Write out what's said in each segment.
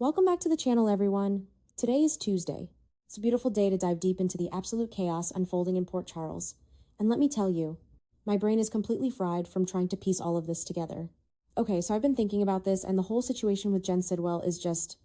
Welcome back to the channel, everyone. Today is Tuesday. It's a beautiful day to dive deep into the absolute chaos unfolding in Port Charles. And let me tell you, my brain is completely fried from trying to piece all of this together. Okay, so I've been thinking about this, and the whole situation with Jen Sidwell is just,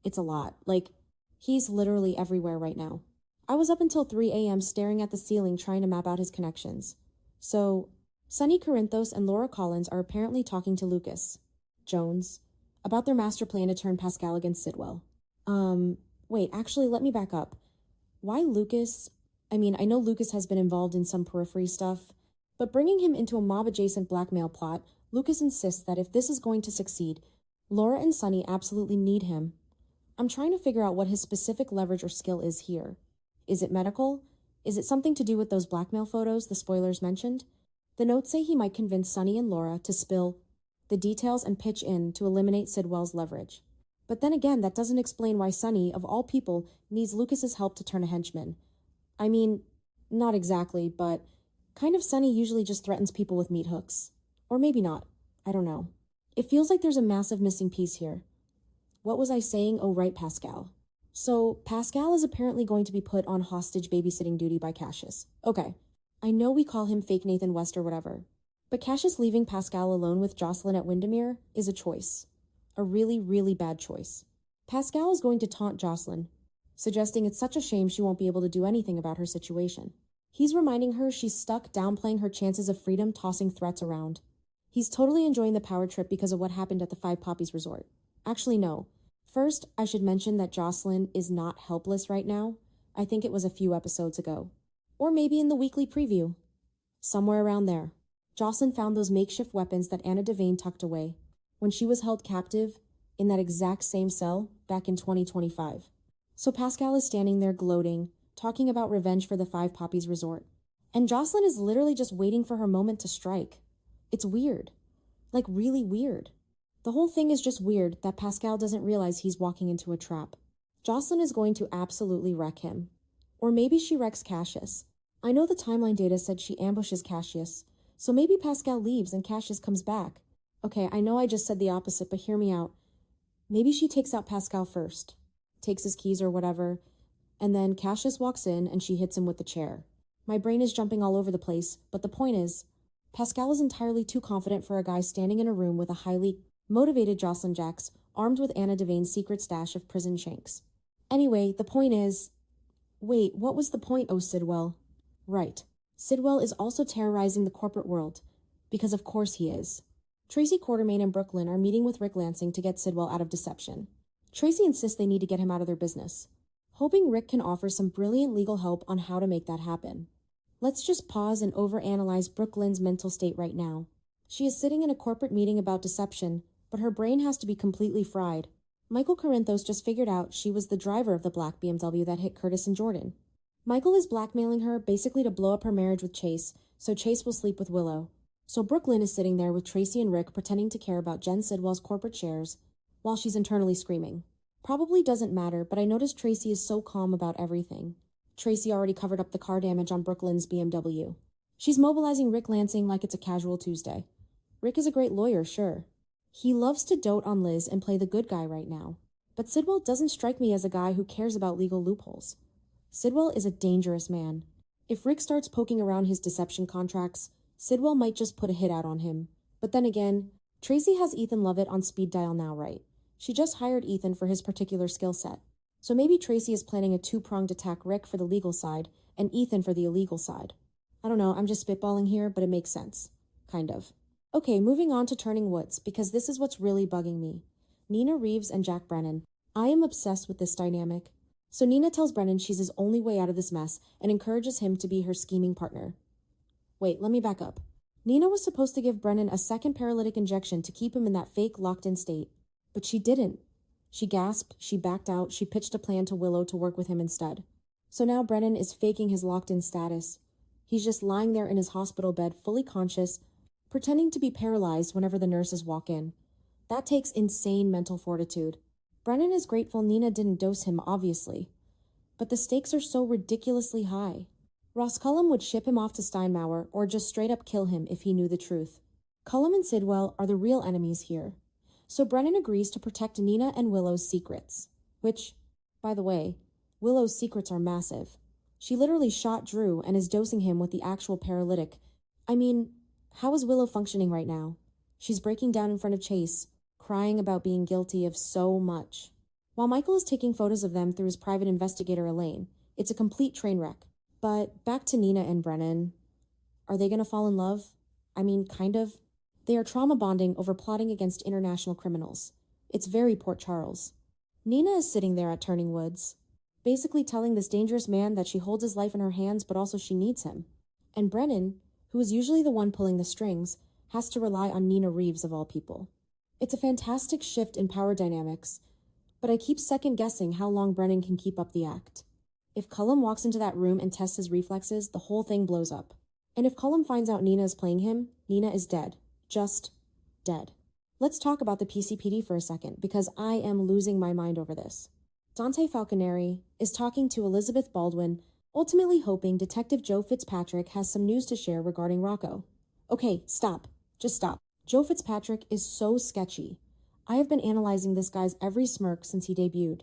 it's a lot. Like, he's literally everywhere right now. I was up until 3 a.m. staring at the ceiling trying to map out his connections. So, Sonny Corinthos and Laura Collins are apparently talking to Lucas Jones about their master plan to turn Pascal against Sidwell. Wait, actually, let me back up. Why Lucas? I mean, I know Lucas has been involved in some periphery stuff, but bringing him into a mob-adjacent blackmail plot, Lucas insists that if this is going to succeed, Laura and Sonny absolutely need him. I'm trying to figure out what his specific leverage or skill is here. Is it medical? Is it something to do with those blackmail photos the spoilers mentioned? The notes say he might convince Sonny and Laura to spill the details and pitch in to eliminate Sidwell's leverage. But then again, that doesn't explain why Sonny, of all people, needs Lucas's help to turn a henchman. I mean, not exactly, but kind of Sonny usually just threatens people with meat hooks. Or maybe not. I don't know. It feels like there's a massive missing piece here. What was I saying? Oh, right, Pascal. So, Pascal is apparently going to be put on hostage babysitting duty by Cassius. Okay, I know we call him fake Nathan West or whatever, but Cassius leaving Pascal alone with Jocelyn at Windermere is a choice. A really, really bad choice. Pascal is going to taunt Jocelyn, suggesting it's such a shame she won't be able to do anything about her situation. He's reminding her she's stuck, downplaying her chances of freedom, tossing threats around. He's totally enjoying the power trip because of what happened at the Five Poppies resort. Actually, no. First, I should mention that Jocelyn is not helpless right now. I think it was a few episodes ago. Or maybe in the weekly preview. Somewhere around there. Jocelyn found those makeshift weapons that Anna Devane tucked away when she was held captive in that exact same cell back in 2025. So Pascal is standing there gloating, talking about revenge for the Five Poppies resort. And Jocelyn is literally just waiting for her moment to strike. It's weird. Like really weird. The whole thing is just weird that Pascal doesn't realize he's walking into a trap. Jocelyn is going to absolutely wreck him. Or maybe she wrecks Cassius. I know the timeline data said she ambushes Cassius, so maybe Pascal leaves and Cassius comes back. Okay, I know I just said the opposite, but hear me out. Maybe she takes out Pascal first, takes his keys or whatever, and then Cassius walks in and she hits him with the chair. My brain is jumping all over the place, but the point is, Pascal is entirely too confident for a guy standing in a room with a highly motivated Jocelyn Jacks, armed with Anna Devane's secret stash of prison shanks. Anyway, the point is... Wait, what was the point, oh Sidwell? Right. Sidwell is also terrorizing the corporate world, because of course he is. Tracy Quartermaine and Brooklyn are meeting with Rick Lansing to get Sidwell out of deception. Tracy insists they need to get him out of their business, hoping Rick can offer some brilliant legal help on how to make that happen. Let's just pause and overanalyze Brooklyn's mental state right now. She is sitting in a corporate meeting about deception, but her brain has to be completely fried. Michael Corinthos just figured out she was the driver of the black BMW that hit Curtis and Jordan. Michael is blackmailing her basically to blow up her marriage with Chase, so Chase will sleep with Willow. So Brooklyn is sitting there with Tracy and Rick pretending to care about Jen Sidwell's corporate shares while she's internally screaming. Probably doesn't matter, but I noticed Tracy is so calm about everything. Tracy already covered up the car damage on Brooklyn's BMW. She's mobilizing Rick Lansing like it's a casual Tuesday. Rick is a great lawyer, sure. He loves to dote on Liz and play the good guy right now. But Sidwell doesn't strike me as a guy who cares about legal loopholes. Sidwell is a dangerous man. If Rick starts poking around his deception contracts, Sidwell might just put a hit out on him. But then again, Tracy has Ethan Lovett on speed dial now, right? She just hired Ethan for his particular skill set. So maybe Tracy is planning a two-pronged attack, Rick for the legal side and Ethan for the illegal side. I don't know, I'm just spitballing here, but it makes sense. Kind of. Okay, moving on to Turning Woods, because this is what's really bugging me. Nina Reeves and Jack Brennan. I am obsessed with this dynamic. So Nina tells Brennan she's his only way out of this mess and encourages him to be her scheming partner. Wait, let me back up. Nina was supposed to give Brennan a second paralytic injection to keep him in that fake locked-in state. But she didn't. She gasped, she backed out, she pitched a plan to Willow to work with him instead. So now Brennan is faking his locked-in status. He's just lying there in his hospital bed, fully conscious, pretending to be paralyzed whenever the nurses walk in. That takes insane mental fortitude. Brennan is grateful Nina didn't dose him, obviously. But the stakes are so ridiculously high. Ross Cullum would ship him off to Steinmauer or just straight up kill him if he knew the truth. Cullum and Sidwell are the real enemies here. So Brennan agrees to protect Nina and Willow's secrets. Which, by the way, Willow's secrets are massive. She literally shot Drew and is dosing him with the actual paralytic. I mean, how is Willow functioning right now? She's breaking down in front of Chase, crying about being guilty of so much. While Michael is taking photos of them through his private investigator Elaine, it's a complete train wreck. But back to Nina and Brennan. Are they going to fall in love? I mean, kind of. They are trauma bonding over plotting against international criminals. It's very Port Charles. Nina is sitting there at Turning Woods, basically telling this dangerous man that she holds his life in her hands, but also she needs him. And Brennan, who is usually the one pulling the strings, has to rely on Nina Reeves of all people. It's a fantastic shift in power dynamics, but I keep second-guessing how long Brennan can keep up the act. If Cullum walks into that room and tests his reflexes, the whole thing blows up. And if Cullum finds out Nina is playing him, Nina is dead. Just dead. Let's talk about the PCPD for a second, because I am losing my mind over this. Dante Falconeri is talking to Elizabeth Baldwin, ultimately hoping Detective Joe Fitzpatrick has some news to share regarding Rocco. Okay, stop. Just stop. Joe Fitzpatrick is so sketchy. I have been analyzing this guy's every smirk since he debuted.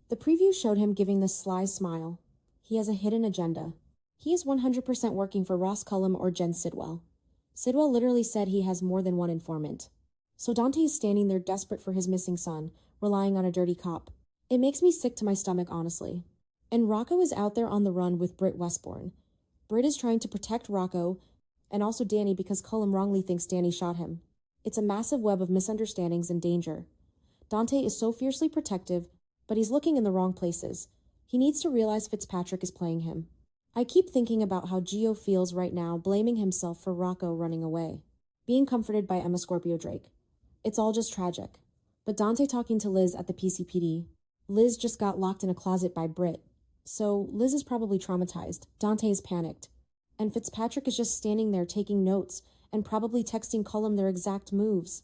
The preview showed him giving this sly smile. He has a hidden agenda. He is 100% working for Ross Cullum or Jen Sidwell. Sidwell literally said he has more than one informant. So Dante is standing there desperate for his missing son, relying on a dirty cop. It makes me sick to my stomach, honestly. And Rocco is out there on the run with Britt Westbourne. Britt is trying to protect Rocco, and also Danny because Cullum wrongly thinks Danny shot him. It's a massive web of misunderstandings and danger. Dante is so fiercely protective, but he's looking in the wrong places. He needs to realize Fitzpatrick is playing him. I keep thinking about how Gio feels right now, blaming himself for Rocco running away, being comforted by Emma Scorpio Drake. It's all just tragic. But Dante talking to Liz at the PCPD. Liz just got locked in a closet by Britt. So Liz is probably traumatized. Dante is panicked. And Fitzpatrick is just standing there taking notes and probably texting Cullum their exact moves.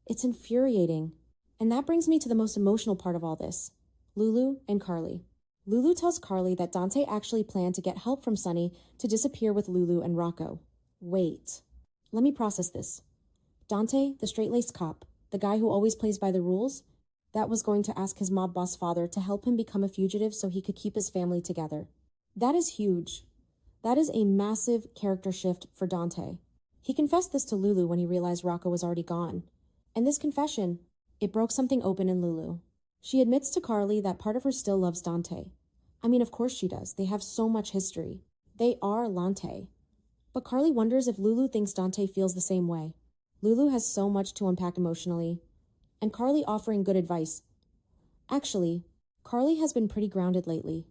It's infuriating. And that brings me to the most emotional part of all this. Lulu and Carly. Lulu tells Carly that Dante actually planned to get help from Sonny to disappear with Lulu and Rocco. Wait. Let me process this. Dante, the straight-laced cop, the guy who always plays by the rules, that was going to ask his mob boss father to help him become a fugitive so he could keep his family together. That is huge. That is a massive character shift for Dante. He confessed this to Lulu when he realized Rocco was already gone. And this confession, it broke something open in Lulu. She admits to Carly that part of her still loves Dante. I mean, of course she does. They have so much history. They are Lante. But Carly wonders if Lulu thinks Dante feels the same way. Lulu has so much to unpack emotionally. And Carly offering good advice. Actually, Carly has been pretty grounded lately.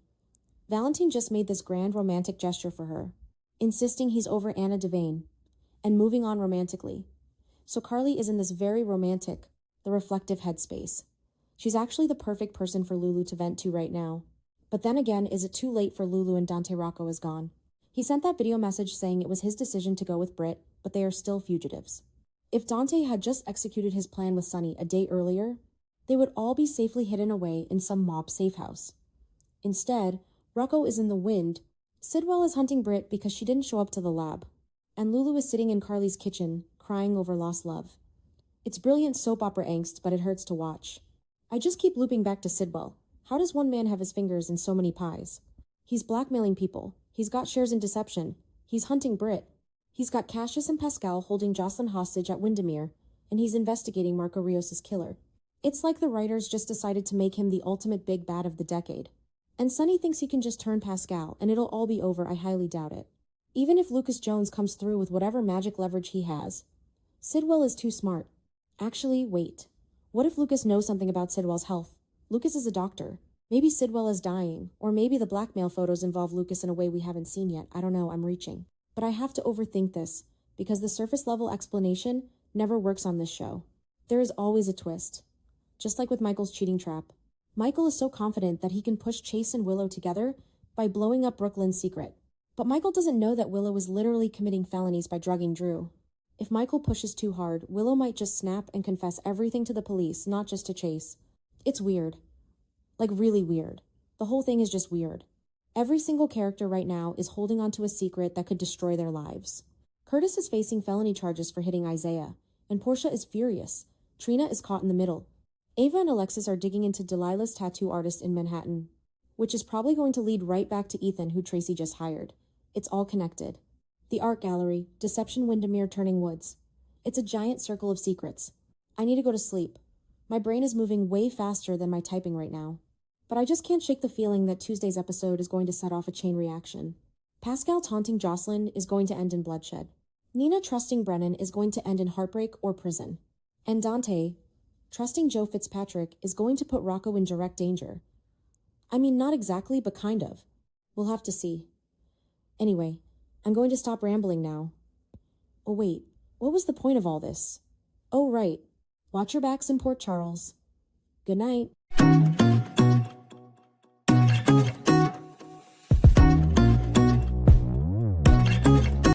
Valentine just made this grand romantic gesture for her, insisting he's over Anna Devane, and moving on romantically. So Carly is in this very romantic, the reflective headspace. She's actually the perfect person for Lulu to vent to right now. But then again, is it too late for Lulu and Dante Rocco is gone? He sent that video message saying it was his decision to go with Britt, but they are still fugitives. If Dante had just executed his plan with Sonny a day earlier, they would all be safely hidden away in some mob safe house. Instead, Rocco is in the wind. Sidwell is hunting Britt because she didn't show up to the lab. And Lulu is sitting in Carly's kitchen, crying over lost love. It's brilliant soap opera angst, but it hurts to watch. I just keep looping back to Sidwell. How does one man have his fingers in so many pies? He's blackmailing people. He's got shares in deception. He's hunting Britt. He's got Cassius and Pascal holding Jocelyn hostage at Windermere, and he's investigating Marco Rios' killer. It's like the writers just decided to make him the ultimate big bad of the decade. And Sonny thinks he can just turn Pascal, and it'll all be over. I highly doubt it. Even if Lucas Jones comes through with whatever magic leverage he has. Sidwell is too smart. Actually, wait. What if Lucas knows something about Sidwell's health? Lucas is a doctor. Maybe Sidwell is dying, or maybe the blackmail photos involve Lucas in a way we haven't seen yet. I don't know, I'm reaching. But I have to overthink this, because the surface-level explanation never works on this show. There is always a twist. Just like with Michael's cheating trap. Michael is so confident that he can push Chase and Willow together by blowing up Brooklyn's secret. But Michael doesn't know that Willow is literally committing felonies by drugging Drew. If Michael pushes too hard, Willow might just snap and confess everything to the police, not just to Chase. It's weird. Like really weird. The whole thing is just weird. Every single character right now is holding onto a secret that could destroy their lives. Curtis is facing felony charges for hitting Isaiah, and Portia is furious Trina is caught in the middle. Ava and Alexis are digging into Delilah's tattoo artist in Manhattan, which is probably going to lead right back to Ethan, who Tracy just hired. It's all connected. The art gallery, Deception Windermere Turning Woods. It's a giant circle of secrets. I need to go to sleep. My brain is moving way faster than my typing right now. But I just can't shake the feeling that Tuesday's episode is going to set off a chain reaction. Pascal taunting Jocelyn is going to end in bloodshed. Nina trusting Brennan is going to end in heartbreak or prison. And Dante, trusting Joe Fitzpatrick, is going to put Rocco in direct danger. I mean, not exactly, but kind of. We'll have to see. Anyway, I'm going to stop rambling now. Oh wait, what was the point of all this? Oh right, watch your backs in Port Charles. Good night.